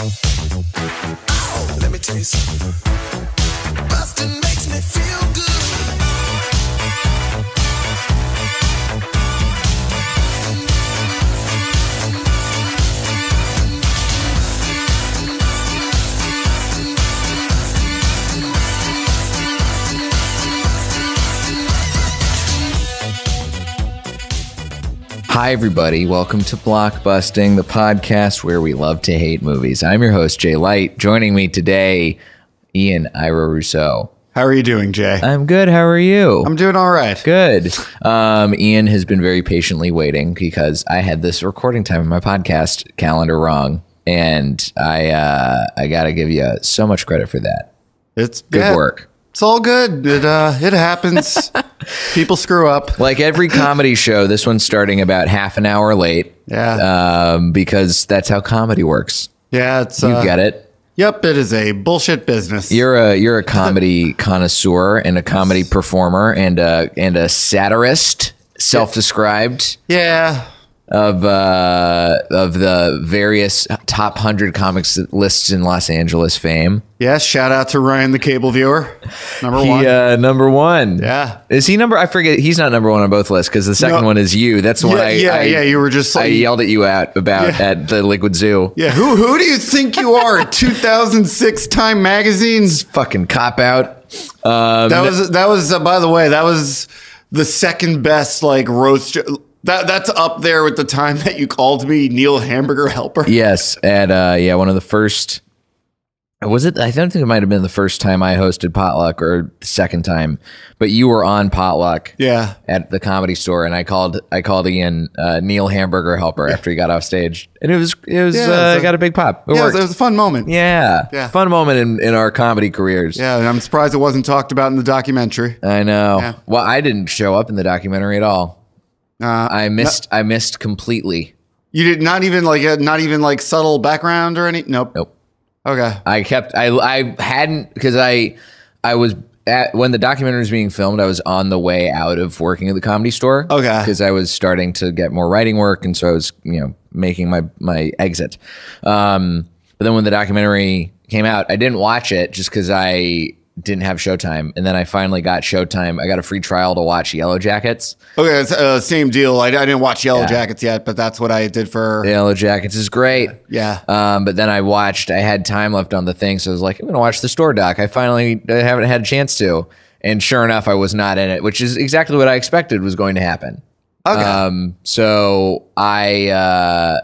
Oh, let me tell you something. Busting makes me feel good. Hi, everybody. Welcome to Blockbusting, the podcast where we love to hate movies. I'm your host, Jay Light. Joining me today, Ian Rousso. How are you doing, Jay? I'm good. How are you? I'm doing all right. Good. Ian has been very patiently waiting because I had this recording time in my podcast calendar wrong, and I got to give you so much credit for that. It's good work. It's all good. It happens. People screw up. Like every comedy show, this one's starting about half an hour late. Yeah. Because that's how comedy works. Yeah, it's You get it. Yep, it is a bullshit business. You're a comedy connoisseur and a comedy performer and a satirist, self-described. Yeah. Of the various top 100 comics lists in Los Angeles fame. Yes, shout out to Ryan the Cable Viewer. Number one. Number one. Yeah. Is he number? I forget. He's not number one on both lists because the second one is you. That's the one you were just like, I yelled at you at the Liquid Zoo. Yeah, who do you think you are? 2006 Time Magazine's fucking cop out. That was by the way, that was the second best like roast. That's up there with the time that you called me Neil Hamburger Helper. Yes, at one of the first. Was it? I don't think it might have been the first time I hosted Potluck or the second time, but you were on Potluck. Yeah, at the Comedy Store, and I called Ian Neil Hamburger Helper after he got off stage, and it was got a big pop. It was a fun moment. Yeah, fun moment in our comedy careers. Yeah, and I'm surprised it wasn't talked about in the documentary. I know. Yeah. Well, I didn't show up in the documentary at all. I missed completely. You did not even like subtle background or any. Nope. Okay. I hadn't because I was when the documentary was being filmed. I was on the way out of working at the Comedy Store. Okay. Because I was starting to get more writing work, and so I was making my exit. But then when the documentary came out, I didn't watch it just because I didn't have Showtime, and then I finally got Showtime. I got a free trial to watch Yellow Jackets. Okay, it's, same deal. I didn't watch Yellow Jackets yet, but that's what I did for Yellow Jackets is great. Yeah. But then I had time left on the thing, so I was like, I'm gonna watch the Store doc. I haven't had a chance to, and sure enough, I was not in it, which is exactly what I expected was going to happen. Okay. So I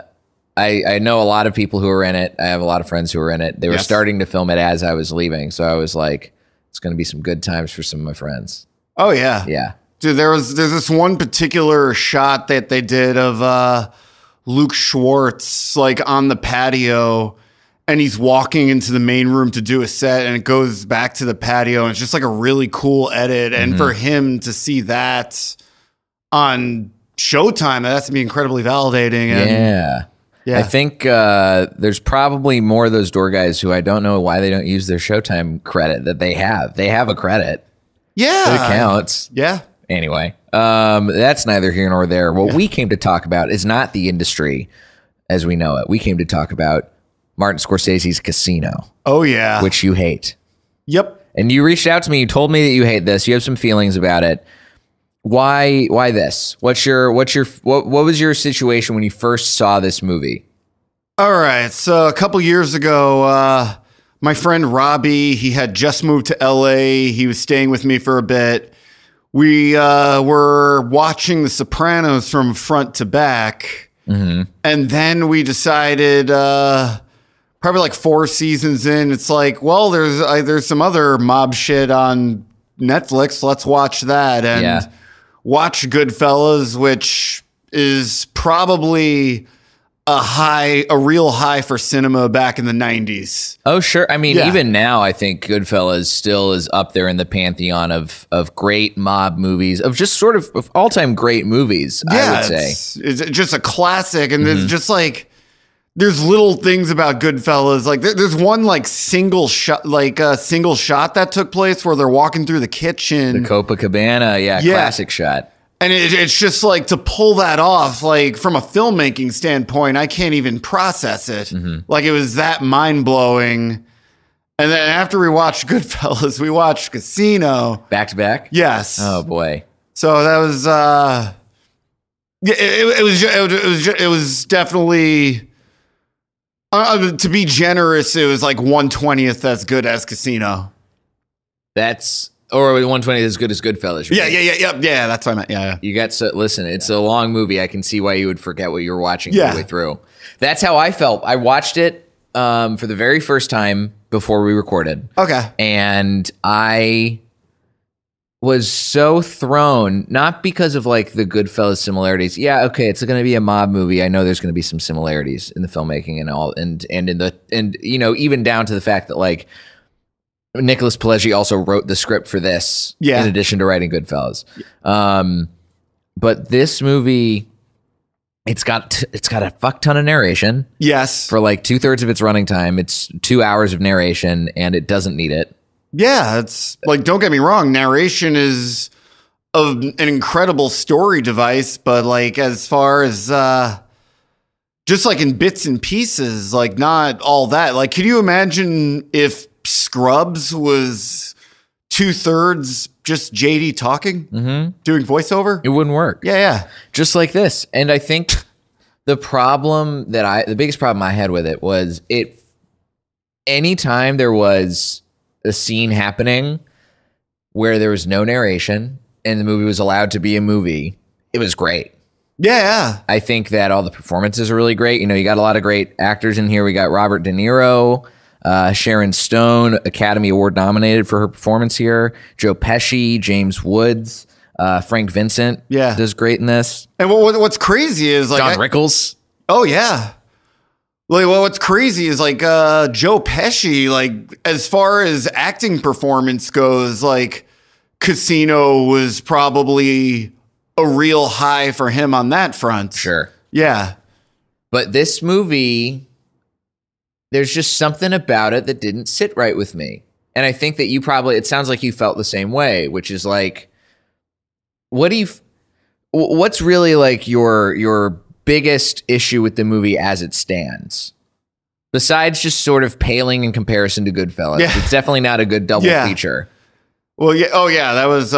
know a lot of people who are in it. I have a lot of friends who are in it. They were starting to film it as I was leaving, so I was like, it's going to be some good times for some of my friends. Oh yeah. Yeah. Dude, there's this one particular shot that they did of Luke Schwartz like on the patio, and he's walking into the main room to do a set, and it goes back to the patio, and it's just like a really cool edit. And for him to see that on Showtime, that has to be incredibly validating. And yeah. I think there's probably more of those door guys who I don't know why they don't use their Showtime credit that they have. They have a credit. Yeah. It counts. Yeah. Anyway, that's neither here nor there. What we came to talk about is not the industry as we know it. We came to talk about Martin Scorsese's Casino. Oh, yeah. Which you hate. Yep. And you reached out to me. You told me that you hate this. You have some feelings about it. Why this? What was your situation when you first saw this movie? All right. So a couple years ago, my friend Robbie, he had just moved to LA. He was staying with me for a bit. We were watching The Sopranos from front to back. Mm-hmm. And then we decided, probably like 4 seasons in, it's like, well, there's some other mob shit on Netflix. Let's watch that. And watch Goodfellas, which is probably a real high for cinema back in the 90s. Oh, sure. I mean, even now, I think Goodfellas still is up there in the pantheon of great mob movies, of just sort of all-time great movies, I would say. It's just a classic, and there's just like, there's little things about Goodfellas. Like there's one like single shot that took place where they're walking through the kitchen. The Copacabana, classic shot. And it's just like to pull that off, like from a filmmaking standpoint, I can't even process it. Like it was that mind blowing. And then after we watched Goodfellas, we watched Casino. Back to back? Yes. Oh boy. So that was it was definitely to be generous, it was like 1/20th as good as Casino. Or 120 as good as Goodfellas. Right? Yeah. That's what I meant. Yeah. You got listen. It's a long movie. I can see why you would forget what you were watching all the way through. That's how I felt. I watched it for the very first time before we recorded. Okay. And I was so thrown, not because of like the Goodfellas similarities. Yeah, okay, it's going to be a mob movie. I know there's going to be some similarities in the filmmaking and all, and you know, even down to the fact that like Nicholas Pileggi also wrote the script for this in addition to writing Goodfellas. But this movie, it's got a fuck ton of narration. Yes. For like 2/3 of its running time. It's 2 hours of narration and it doesn't need it. Yeah, it's like, don't get me wrong, narration is an incredible story device, but like as far as just like in bits and pieces, like not all that. Like, could you imagine if Scrubs was 2/3 just JD talking, doing voiceover? It wouldn't work. Yeah. Just like this. And I think the biggest problem I had with it was anytime there was a scene happening where there was no narration and the movie was allowed to be a movie, it was great. Yeah. I think that all the performances are really great. You know, you got a lot of great actors in here. We got Robert De Niro, Sharon Stone, Academy Award nominated for her performance here. Joe Pesci, James Woods, Frank Vincent does great in this. And what's crazy is like Don Rickles. Oh yeah. Like, well, what's crazy is like Joe Pesci, like as far as acting performance goes, like Casino was probably a real high for him on that front. Sure. Yeah. But this movie, there's just something about it that didn't sit right with me. And I think that it sounds like you felt the same way, which is like, what's really like your biggest issue with the movie as it stands? Besides just sort of paling in comparison to Goodfellas. Yeah. It's definitely not a good double feature. Well, yeah. Oh yeah. That was,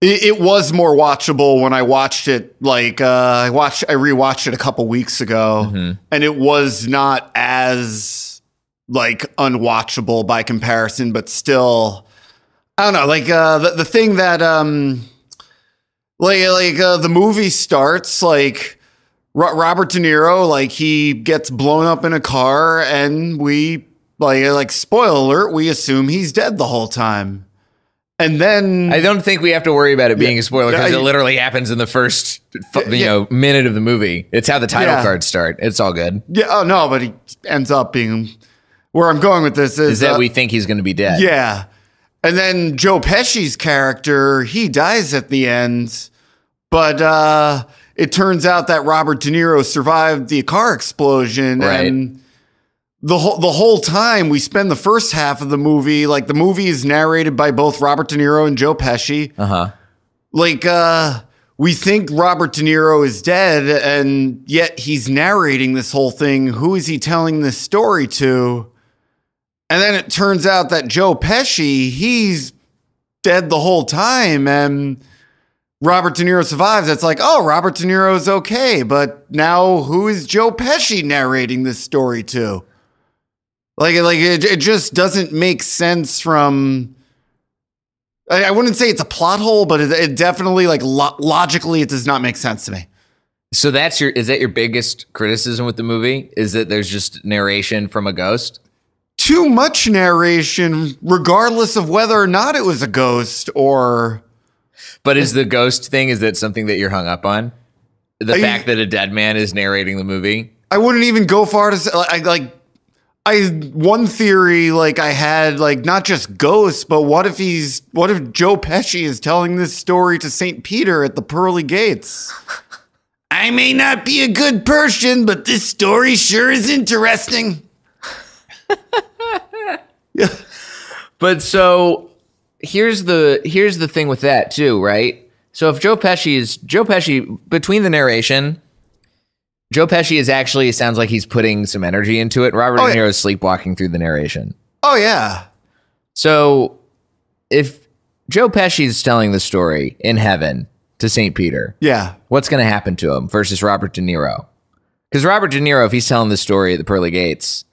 it was more watchable when I watched it. Like I rewatched it a couple weeks ago, and it was not as like unwatchable by comparison, but still, I don't know. Like the thing that the movie starts like Robert De Niro, like he gets blown up in a car, and we like spoiler alert, we assume he's dead the whole time. And then I don't think we have to worry about it being a spoiler because it literally happens in the first minute of the movie. It's how the title cards start. It's all good. Yeah. Oh no, but he ends up being where I'm going with this is that we think he's going to be dead. Yeah. And then Joe Pesci's character, he dies at the end, but it turns out that Robert De Niro survived the car explosion, and the whole time we spend the first half of the movie, like the movie is narrated by both Robert De Niro and Joe Pesci. Like we think Robert De Niro is dead, and yet he's narrating this whole thing. Who is he telling this story to? And then it turns out that Joe Pesci, he's dead the whole time, and Robert De Niro survives. It's like, oh, Robert De Niro's okay, but now who is Joe Pesci narrating this story to? Like it just doesn't make sense from. I wouldn't say it's a plot hole, but it definitely like logically it does not make sense to me. So is that your biggest criticism with the movie? Is that there's just narration from a ghost? Too much narration, regardless of whether or not it was a ghost or. But is the ghost thing, is that something that you're hung up on? The fact that a dead man is narrating the movie? I wouldn't even go far to say, one theory like I had, like not just ghosts, but what if Joe Pesci is telling this story to St. Peter at the pearly gates? I may not be a good person, but this story sure is interesting. But so here's the thing with that too, right? So if Joe Pesci between the narration, Joe Pesci is actually sounds like he's putting some energy into it. Robert De Niro is sleepwalking through the narration. Oh yeah. So if Joe Pesci's telling the story in heaven to St. Peter, Yeah. what's going to happen to him versus Robert De Niro? Because Robert De Niro, if he's telling the story at the pearly gates,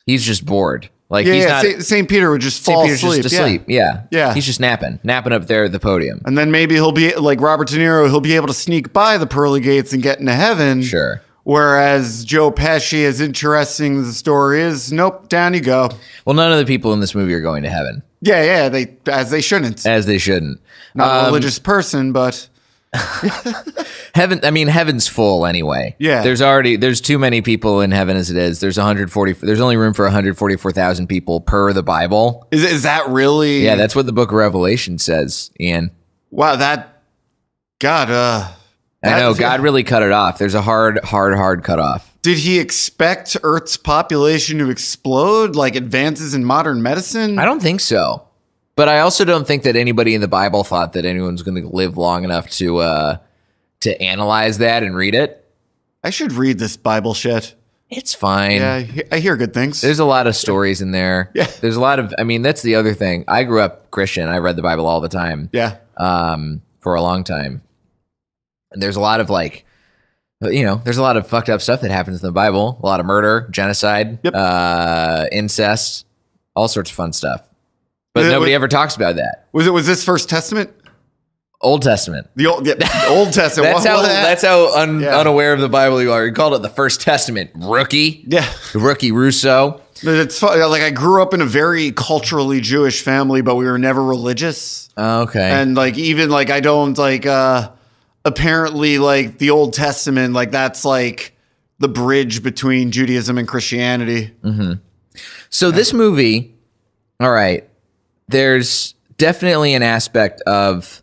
he's just bored. Like he's not. St. Peter would just St. fall Peter's asleep. just asleep. Yeah. Yeah. He's just napping up there at the podium. And then maybe he'll be like Robert De Niro. He'll be able to sneak by the pearly gates and get into heaven. Sure. Whereas Joe Pesci, as interesting as the story is, nope, down you go. Well, none of the people in this movie are going to heaven. Yeah, they shouldn't. As they shouldn't. Not a religious person, but Heaven. I mean, heaven's full anyway. Yeah. There's too many people in heaven as it is. There's only room for 144,000 people per the Bible. is that really? Yeah, that's what the Book of Revelation says, Ian. Wow, God. I know God really cut it off. There's a hard cutoff. Did he expect Earth's population to explode like advances in modern medicine? I don't think so. But I also don't think that anybody in the Bible thought that anyone's going to live long enough to analyze that and read it. I should read this Bible shit. It's fine. Yeah, I hear good things. There's a lot of stories in there. Yeah. There's a lot of, I mean, that's the other thing. I grew up Christian. I read the Bible all the time. Yeah. For a long time. And there's a lot of there's a lot of fucked up stuff that happens in the Bible. A lot of murder, genocide, incest, all sorts of fun stuff. But nobody ever talks about that. Was this First Testament? Old Testament. The Old Testament. That's how unaware of the Bible you are. You called it the First Testament, rookie. Yeah. Rookie Rousso. It's fun. Like I grew up in a very culturally Jewish family, but we were never religious. Okay. And even I don't apparently the Old Testament, that's the bridge between Judaism and Christianity. Mm-hmm. So this movie, all right, there's definitely an aspect of,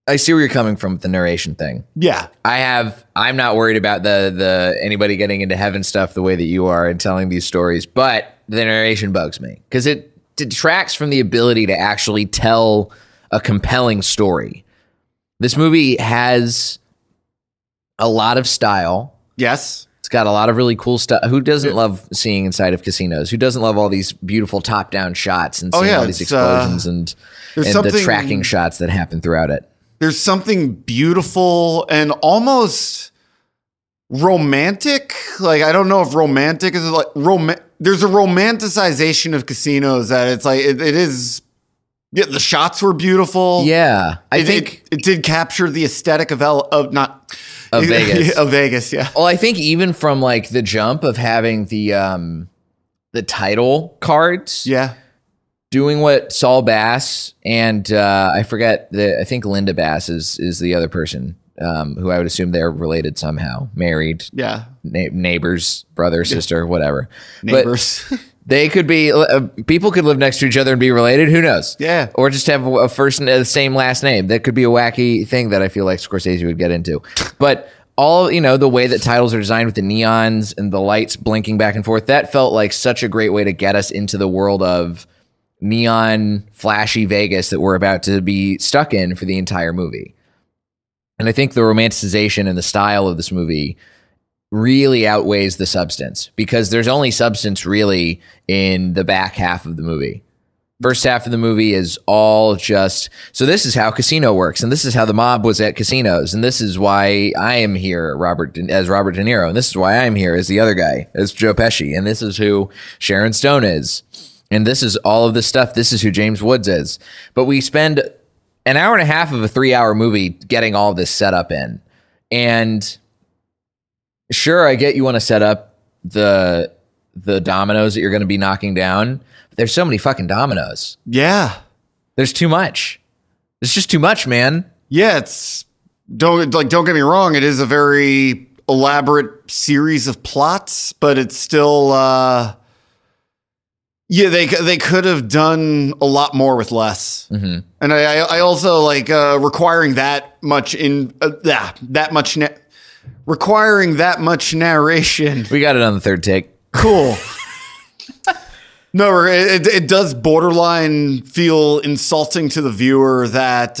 I see where you're coming from with the narration thing. Yeah. I'm not worried about the anybody getting into heaven stuff the way that you are and telling these stories, but the narration bugs me because it detracts from the ability to actually tell a compelling story. This movie has a lot of style. Yes. It's got a lot of really cool stuff. Who doesn't love seeing inside of casinos? Who doesn't love all these beautiful top-down shots and seeing all these explosions and the tracking shots that happen throughout it? There's something beautiful and almost romantic. I don't know if romantic is there's a romanticization of casinos that it's it is. Yeah, the shots were beautiful. Yeah, I think it did capture the aesthetic of Vegas. Of Vegas, yeah. Well, I think even from the jump of having the title cards, yeah, doing what Saul Bass and I think Linda Bass is the other person who I would assume they're related somehow, married, yeah, neighbors, brother, sister, whatever, neighbors. But they could be people could live next to each other and be related. Who knows? Yeah, or just have a first the same last name. That could be a wacky thing that I feel like Scorsese would get into. But all the way that titles are designed with the neons and the lights blinking back and forth, that felt like such a great way to get us into the world of neon, flashy Vegas that we're about to be stuck in for the entire movie. And I think the romanticization and the style of this movie really outweighs the substance because there's only substance really in the back half of the movie. First half of the movie is all just, so this is how casino works, and this is how the mob was at casinos, and this is why I am here, as Robert De Niro, and this is why I'm here as the other guy, as Joe Pesci, and this is who Sharon Stone is, and this is all of this stuff, this is who James Woods is. But we spend an hour and a half of a 3-hour movie getting all this set up in, and sure, I get you want to set up the dominoes that you're going to be knocking down. But there's so many fucking dominoes. Yeah. There's too much. There's just too much, man. Yeah, don't get me wrong, it is a very elaborate series of plots, but it's still they could have done a lot more with less. Mm-hmm. And I also requiring that much requiring that much narration. We got it on the third take. Cool. No, it does borderline feel insulting to the viewer that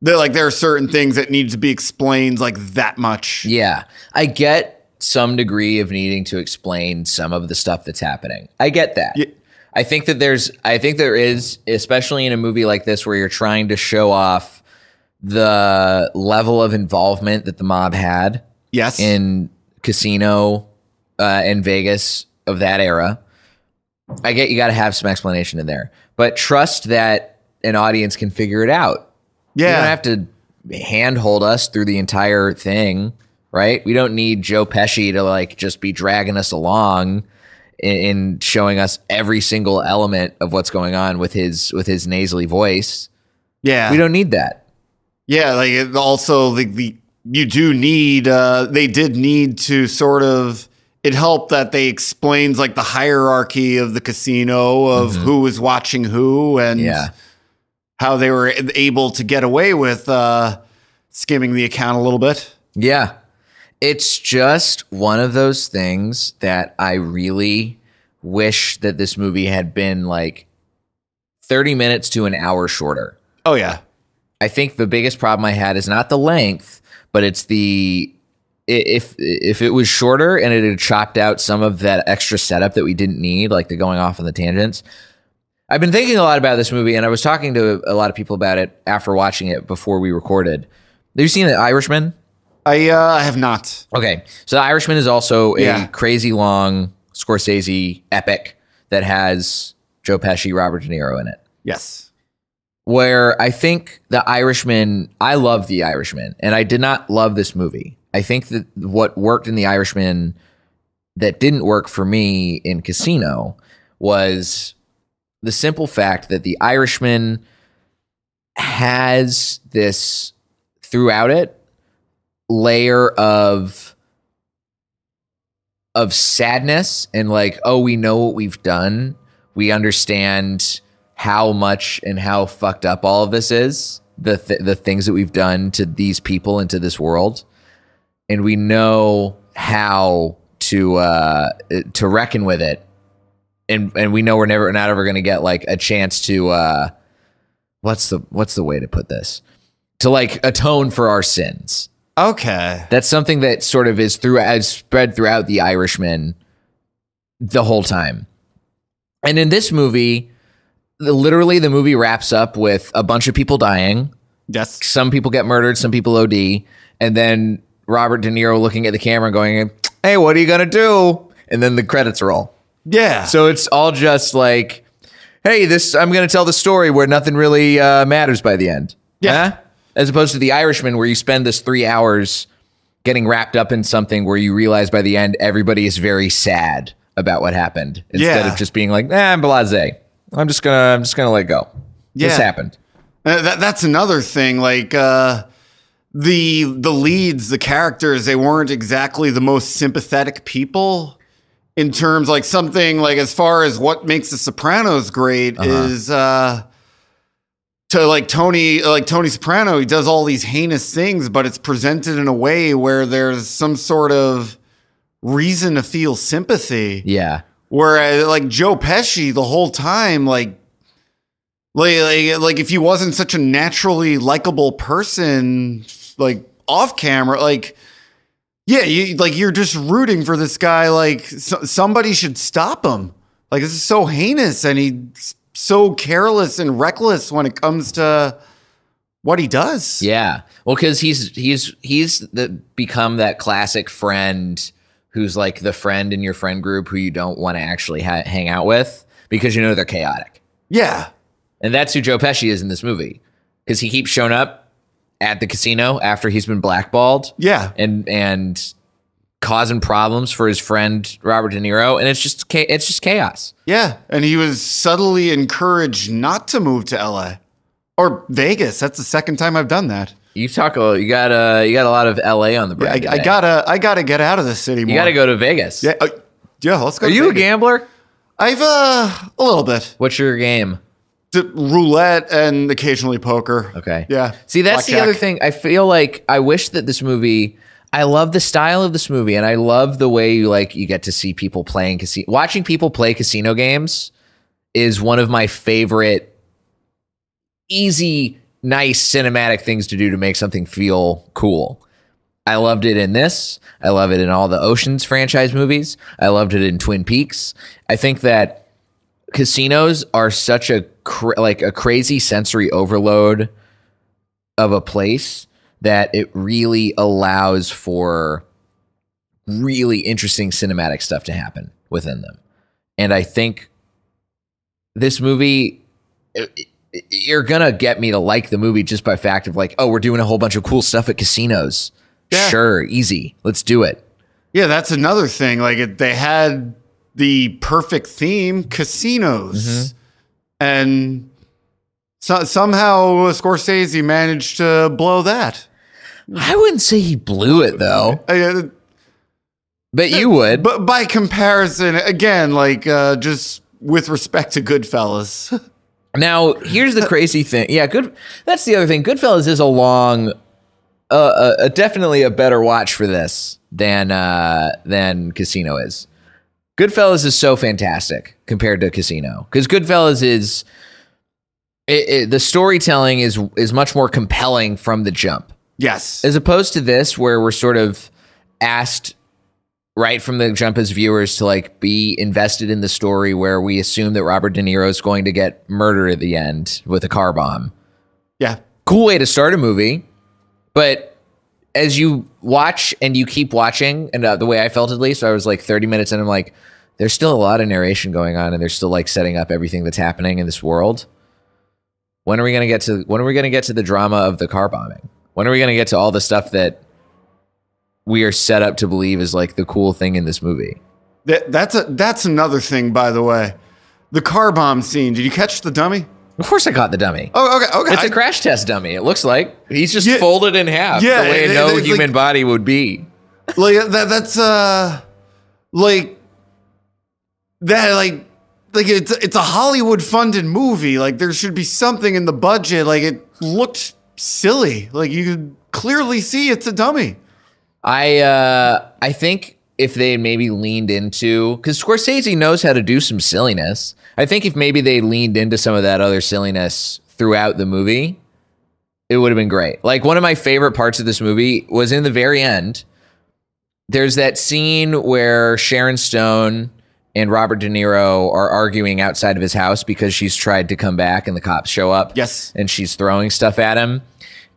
there are certain things that need to be explained like that much. Yeah. I get some degree of needing to explain some of the stuff that's happening. I get that. Yeah. I think there is, especially in a movie like this where you're trying to show off the level of involvement that the mob had Yes. in casino in Vegas of that era. I get you got to have some explanation in there, but trust that an audience can figure it out. Yeah. You don't have to handhold us through the entire thing, right? We don't need Joe Pesci to like just be dragging us along in showing us every single element of what's going on with his nasally voice. Yeah. We don't need that. Yeah, like it also you do need they did need to sort of it helped that they explained like the hierarchy of the casino of who was watching who and how they were able to get away with skimming the account a little bit. Yeah. It's just one of those things that I really wish that this movie had been like 30 minutes to an hour shorter. Oh, yeah. I think the biggest problem I had is not the length, but it's if it was shorter and it had chopped out some of that extra setup that we didn't need, like the going off on the tangents. I've been thinking a lot about this movie, and I was talking to a lot of people about it after watching it before we recorded. Have you seen The Irishman? I have not. Okay, so The Irishman is also Yeah. a crazy long Scorsese epic that has Joe Pesci, Robert De Niro in it. Yes. Where I think The Irishman, I love The Irishman, and I did not love this movie. I think that what worked in The Irishman that didn't work for me in Casino was the simple fact that The Irishman has this, throughout it, layer of sadness and like, oh, we know what we've done. We understand how much and how fucked up all of this is, the things that we've done to these people and to this world. And we know how to reckon with it. And we know we're not ever going to get like a chance to, what's the way to put this? To like atone for our sins. Okay. That's something that sort of is spread throughout The Irishman the whole time. And in this movie, literally the movie wraps up with a bunch of people dying. Yes. Some people get murdered, some people OD, and then Robert De Niro looking at the camera going, hey, what are you going to do? And then the credits roll. Yeah. So it's all just like, hey, I'm going to tell the story where nothing really matters by the end. Yeah. Huh? As opposed to The Irishman, where you spend this 3 hours getting wrapped up in something where you realize by the end everybody is very sad about what happened instead of just being like, I'm blasé. I'm just gonna let go. Yeah. This happened. That's another thing. Like the leads, the characters, they weren't exactly the most sympathetic people in terms like something like as far as what makes The Sopranos great is to like Tony Soprano, he does all these heinous things, but it's presented in a way where there's some sort of reason to feel sympathy. Yeah. Whereas like Joe Pesci the whole time, like if he wasn't such a naturally likable person, like off camera, like, yeah, you're just rooting for this guy. Like somebody should stop him. Like this is so heinous, and he's so careless and reckless when it comes to what he does. Yeah. Well, because he's become that classic friend who's like the friend in your friend group who you don't want to actually hang out with because you know they're chaotic. Yeah. And that's who Joe Pesci is in this movie, because he keeps showing up at the casino after he's been blackballed. Yeah. And causing problems for his friend Robert De Niro, and it's just chaos. Yeah, and he was subtly encouraged not to move to LA or Vegas. That's the second time I've done that. You got a lot of LA on the brain. I gotta get out of the city more. You gotta go to Vegas. Yeah, let's go. Are to you Vegas. a gambler? I've a little bit. What's your game? Roulette and occasionally poker. Okay. Yeah. See, that's the other thing. I feel like I wish that this movie. I love the style of this movie, and I love the way you get to see people playing casino. Watching people play casino games is one of my favorite easy nice cinematic things to do to make something feel cool. I loved it in this. I love it in all the Oceans franchise movies. I loved it in Twin Peaks. I think that casinos are such a crazy sensory overload of a place that it really allows for really interesting cinematic stuff to happen within them. And I think this movie, you're gonna get me to like the movie just by fact of like, oh, we're doing a whole bunch of cool stuff at casinos. Yeah. Sure, easy. Let's do it. Yeah, that's another thing. Like they had the perfect theme, casinos. And somehow Scorsese managed to blow that. I wouldn't say he blew it though. But you would. But by comparison, again, like just with respect to Goodfellas. Now, here's the crazy thing. Yeah, that's the other thing. Goodfellas is definitely a better watch for this than Casino is. Goodfellas is so fantastic compared to Casino, because Goodfellas is the storytelling is much more compelling from the jump. Yes, as opposed to this, where we're sort of asked right from the jump as viewers to like be invested in the story, where we assume that Robert De Niro is going to get murdered at the end with a car bomb. Yeah, cool way to start a movie. But as you watch and you keep watching, and the way I felt at least, I was like 30 minutes in, I'm like, there's still a lot of narration going on, and they're still like setting up everything that's happening in this world. When are we going to get to the drama of the car bombing? When are we going to get to all the stuff that we are set up to believe is like the cool thing in this movie? That's another thing, by the way. The car bomb scene. Did you catch the dummy? Of course I caught the dummy. Oh, okay. It's a crash test dummy. It looks like he's just folded in half the way no human body would be. Like that's it's a Hollywood funded movie. Like there should be something in the budget. Like it looked silly. Like you could clearly see it's a dummy. I think if they had maybe leaned into, because Scorsese knows how to do some silliness. I think if maybe they leaned into some of that other silliness throughout the movie, it would have been great. Like one of my favorite parts of this movie was in the very end. There's that scene where Sharon Stone and Robert De Niro are arguing outside of his house because she's tried to come back and the cops show up. Yes. And she's throwing stuff at him.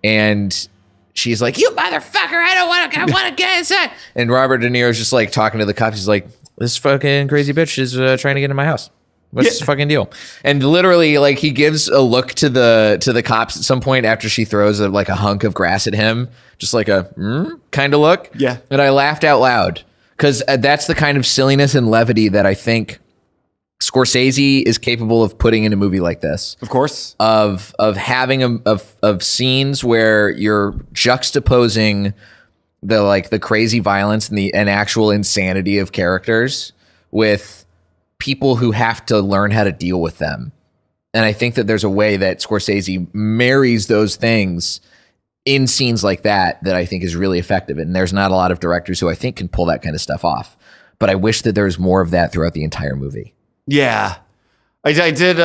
And she's like, you motherfucker, I want to get inside. And Robert De Niro's just like talking to the cops. He's like, this fucking crazy bitch is trying to get in my house. What's the fucking deal? And literally, like, he gives a look to the cops at some point after she throws a hunk of grass at him, just like a kind of look. Yeah. And I laughed out loud because that's the kind of silliness and levity that I think Scorsese is capable of putting in a movie like this. Of course. Of having of scenes where you're juxtaposing the crazy violence and actual insanity of characters with people who have to learn how to deal with them. And I think that there's a way that Scorsese marries those things in scenes like that I think is really effective. And there's not a lot of directors who I think can pull that kind of stuff off. But I wish that there was more of that throughout the entire movie. Yeah. I did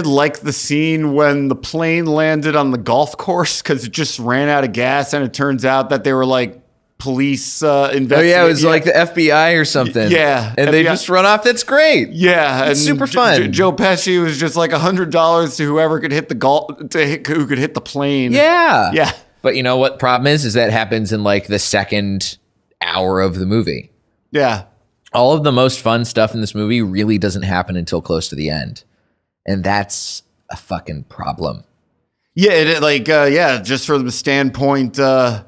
like the scene when the plane landed on the golf course because it just ran out of gas, and it turns out that they were like police investigating. Oh yeah, it was like the FBI or something. Yeah, and FBI. They just run off. That's great. Yeah, it's super fun. Joe Pesci was just like $100 to whoever could hit who could hit the plane. Yeah. But you know what problem is that happens in like the second hour of the movie. Yeah. All of the most fun stuff in this movie really doesn't happen until close to the end. And that's a fucking problem. Yeah, just from the standpoint, like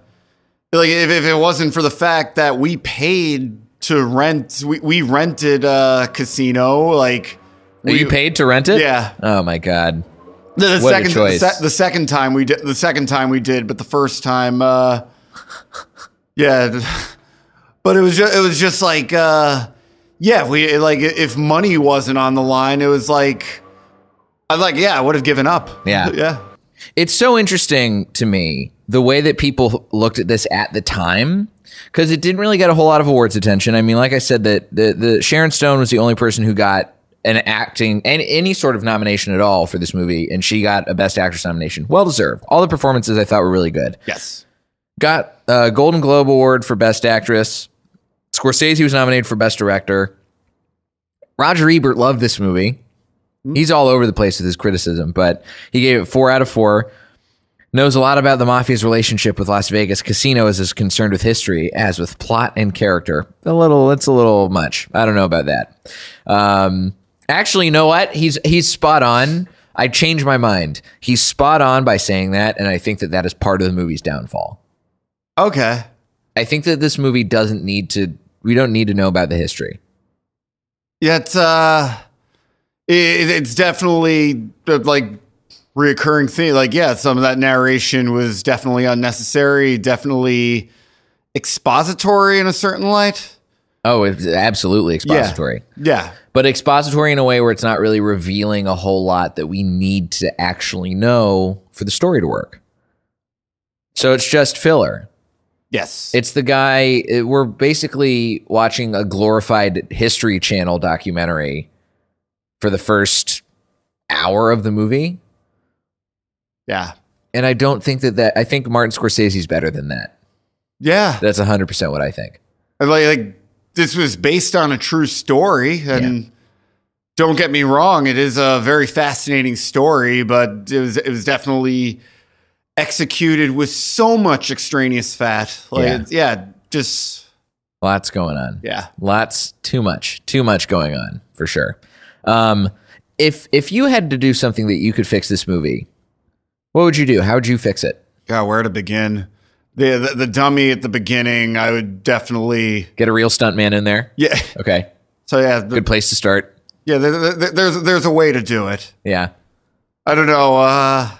if it wasn't for the fact that we paid to rent, we rented a casino, like. You paid to rent it? Yeah. Oh my God. The what second a choice. The second time we did, but the first time, yeah. But it was just like, if money wasn't on the line, it was like, I would have given up. Yeah. Yeah. It's so interesting to me, the way that people looked at this at the time, because it didn't really get a whole lot of awards attention. I mean, like I said, that the Sharon Stone was the only person who got an acting and any sort of nomination at all for this movie, and she got a Best Actress nomination. Well deserved. All the performances I thought were really good. Yes. Got a Golden Globe Award for Best Actress. Scorsese was nominated for Best Director. Roger Ebert loved this movie. He's all over the place with his criticism, but he gave it 4 out of 4. Knows a lot about the mafia's relationship with Las Vegas Casino as is concerned with history as with plot and character. It's a little much. I don't know about that. Actually, you know what? He's spot on. I changed my mind. He's spot on by saying that, and I think that is part of the movie's downfall. Okay. I think that this movie we don't need to know about the history. Yeah, it's definitely like reoccurring thing. Like, yeah, some of that narration was definitely unnecessary, definitely expository in a certain light. Oh, it's absolutely expository. Yeah. But expository in a way where it's not really revealing a whole lot that we need to actually know for the story to work. So it's just filler. Yes. It's the guy, we're basically watching a glorified History Channel documentary for the first hour of the movie. Yeah. And I don't think I think Martin Scorsese's better than that. Yeah. That's 100% what I think. Like this was based on a true story, and don't get me wrong, it is a very fascinating story, but it was definitely executed with so much extraneous fat. Like, just lots going on. Yeah. Too much going on for sure. If you had to do something that you could fix this movie, what would you do? How would you fix it? Yeah, where to begin? The dummy at the beginning, I would definitely get a real stuntman in there. Yeah. Okay. So yeah, good place to start. Yeah, there's a way to do it. Yeah. I don't know.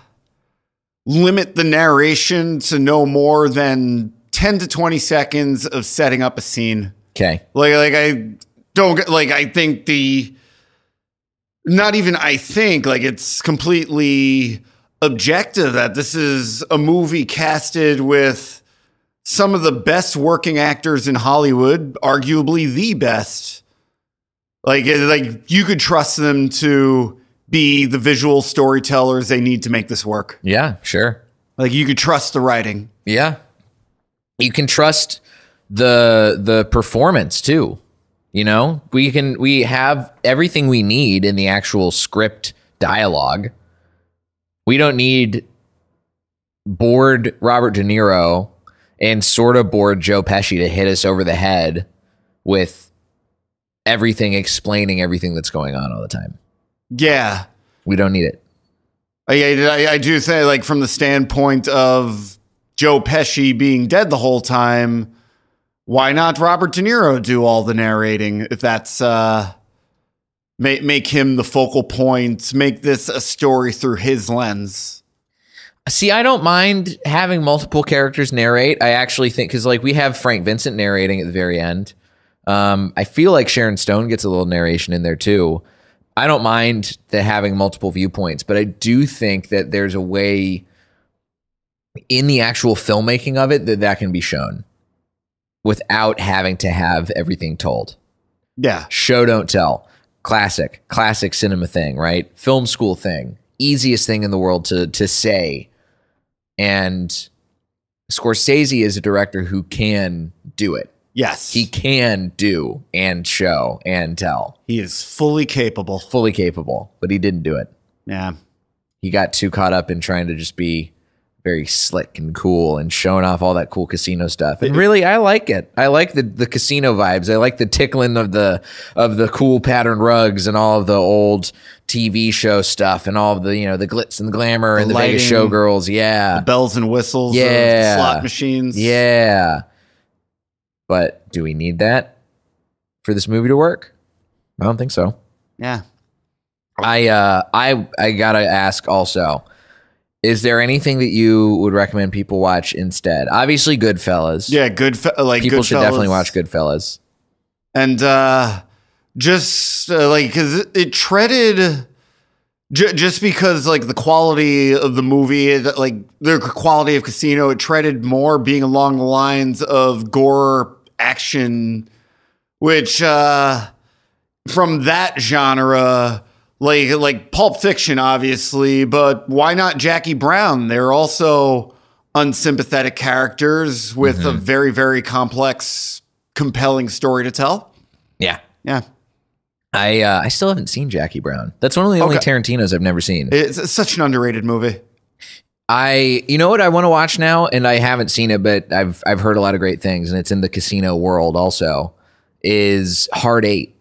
Limit the narration to no more than 10 to 20 seconds of setting up a scene. Okay. I think it's completely objective that this is a movie casted with some of the best working actors in Hollywood, arguably the best. Like you could trust them to be the visual storytellers they need to make this work. Yeah, sure. Like you could trust the writing. Yeah. You can trust the performance too. You know, we have everything we need in the actual script dialogue. We don't need bored Robert De Niro and sort of bored Joe Pesci to hit us over the head with everything explaining everything that's going on all the time. Yeah. We don't need it. I do think, like, from the standpoint of Joe Pesci being dead the whole time, why not Robert De Niro do all the narrating if that's make him the focal point, make this a story through his lens? See, I don't mind having multiple characters narrate. I actually think, because like we have Frank Vincent narrating at the very end. I feel like Sharon Stone gets a little narration in there too. I don't mind having multiple viewpoints, but I do think that there's a way in the actual filmmaking of it that can be shown without having to have everything told. Yeah. Show, don't tell. Classic cinema thing, right? Film school thing. Easiest thing in the world to say. And Scorsese is a director who can do it. Yes. He can do and show and tell. He is fully capable. Fully capable, but he didn't do it. Yeah. He got too caught up in trying to just be very slick and cool and showing off all that cool casino stuff. And really, I like it. I like the casino vibes. I like the tickling of the cool pattern rugs and all of the old TV show stuff and all of the, the glitz and the glamour and the Vegas showgirls. Yeah. The bells and whistles of slot machines. Yeah. But do we need that for this movie to work? I don't think so. Yeah. I gotta ask also, is there anything that you would recommend people watch instead? Obviously Goodfellas. Yeah, people should definitely watch Goodfellas. And just because it treaded, just because like the quality of the movie, like the quality of Casino, it treaded more being along the lines of gore action, which from that genre, like Pulp Fiction, obviously, but why not Jackie Brown? They're also unsympathetic characters with a very, very complex, compelling story to tell. Yeah. Yeah. I still haven't seen Jackie Brown. That's one of the only Tarantinos I've never seen. It's such an underrated movie. You know what I want to watch now, and I haven't seen it, but I've heard a lot of great things, and it's in the casino world also, is Hard Eight.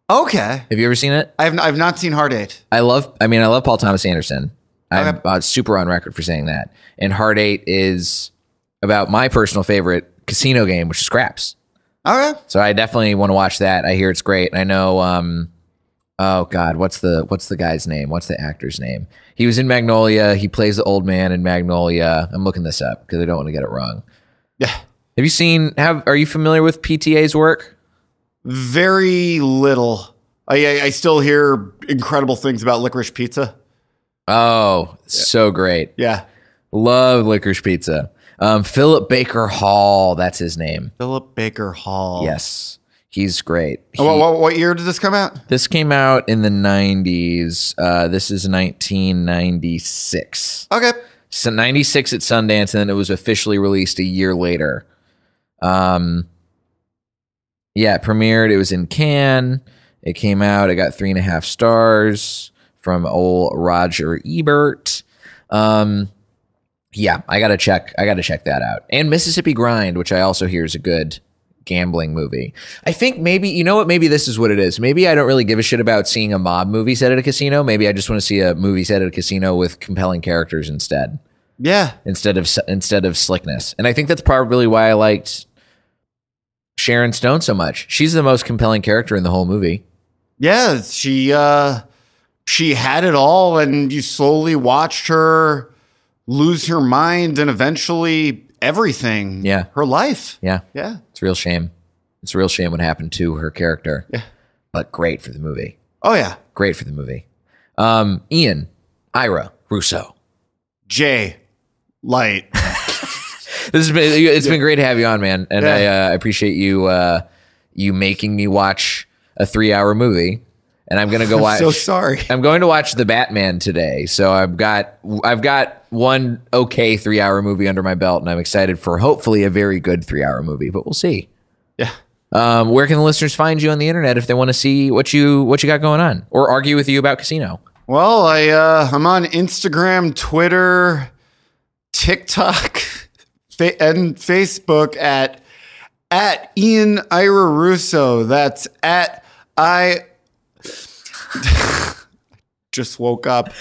Okay. Have you ever seen it? I've not seen Hard Eight. I love Paul Thomas Anderson. I'm super on record for saying that. And Hard Eight is about my personal favorite casino game, which is craps. Okay. So I definitely want to watch that. I hear it's great. I know, oh God, what's the guy's name? What's the actor's name? He was in Magnolia. He plays the old man in Magnolia. I'm looking this up because I don't want to get it wrong. Yeah. Are you familiar with PTA's work? Very little. I still hear incredible things about Licorice Pizza. Oh, so great. Yeah. Love Licorice Pizza. Philip Baker Hall, that's his name. Philip Baker Hall. Yes. He's great. What year did this come out? This came out in the 90s. This is 1996. Okay. So 96 at Sundance, and then it was officially released a year later. Yeah, it premiered. It was in Cannes. It came out. It got 3.5 stars from old Roger Ebert. Yeah, I gotta check that out. And Mississippi Grind, which I also hear is a good gambling movie. I think maybe, you know what, maybe this is what it is. Maybe I don't really give a shit about seeing a mob movie set at a casino. Maybe I just want to see a movie set at a casino with compelling characters instead. Yeah. Instead of slickness. And I think that's probably why I liked Sharon Stone so much. She's the most compelling character in the whole movie. Yeah, she had it all, and you slowly watched her lose her mind and eventually everything. Yeah. Her life. Yeah. Yeah. It's a real shame. It's a real shame what happened to her character. Yeah. But great for the movie. Oh, yeah. Great for the movie. Ian, Ira, Rousso. Jay, Light. It's been great to have you on, man. And I appreciate you making me watch a 3-hour movie. And I'm gonna go watch. So sorry. I'm going to watch The Batman today. So I've got one okay 3-hour movie under my belt, and I'm excited for hopefully a very good 3-hour movie. But we'll see. Yeah. Where can the listeners find you on the internet if they want to see what you got going on or argue with you about casino? Well, I'm on Instagram, Twitter, TikTok, and Facebook at Ian Ira Rousso. That's at just woke up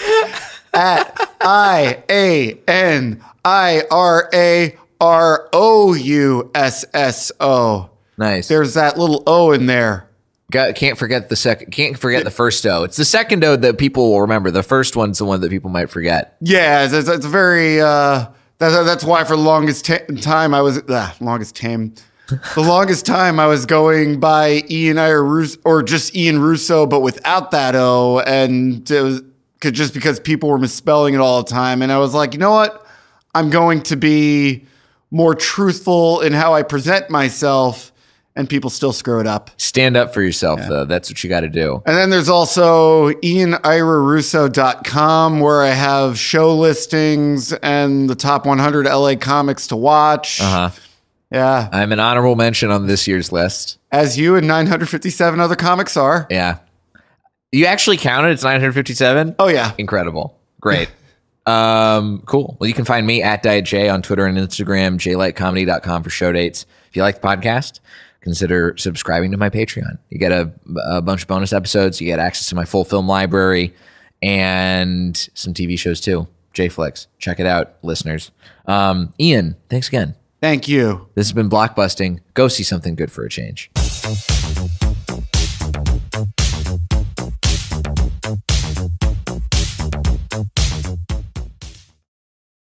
at IANIRAROUSSO. Nice. There's that little O in there. Can't forget the first O. It's the second O that people will remember. The first one's the one that people might forget. Yeah, it's very. That's why for the longest time I was the longest time I was going by Ian Rousso or just Ian Rousso, but without that O, and it was just because people were misspelling it all the time, and I was like, you know what, I'm going to be more truthful in how I present myself, and people still screw it up. Stand up for yourself, though. That's what you got to do. And then there's also IanIraRousso.com, where I have show listings and the top 100 LA comics to watch. Uh-huh. Yeah. I'm an honorable mention on this year's list. As you and 957 other comics are. Yeah. You actually counted? It's 957? Oh, yeah. Incredible. Great. Cool. Well, you can find me at Diet J on Twitter and Instagram, jlightcomedy.com for show dates. If you like the podcast, consider subscribing to my Patreon. You get a bunch of bonus episodes. You get access to my full film library and some TV shows too. JFlix. Check it out, listeners. Ian, thanks again. Thank you. This has been Blockbusting. Go see something good for a change.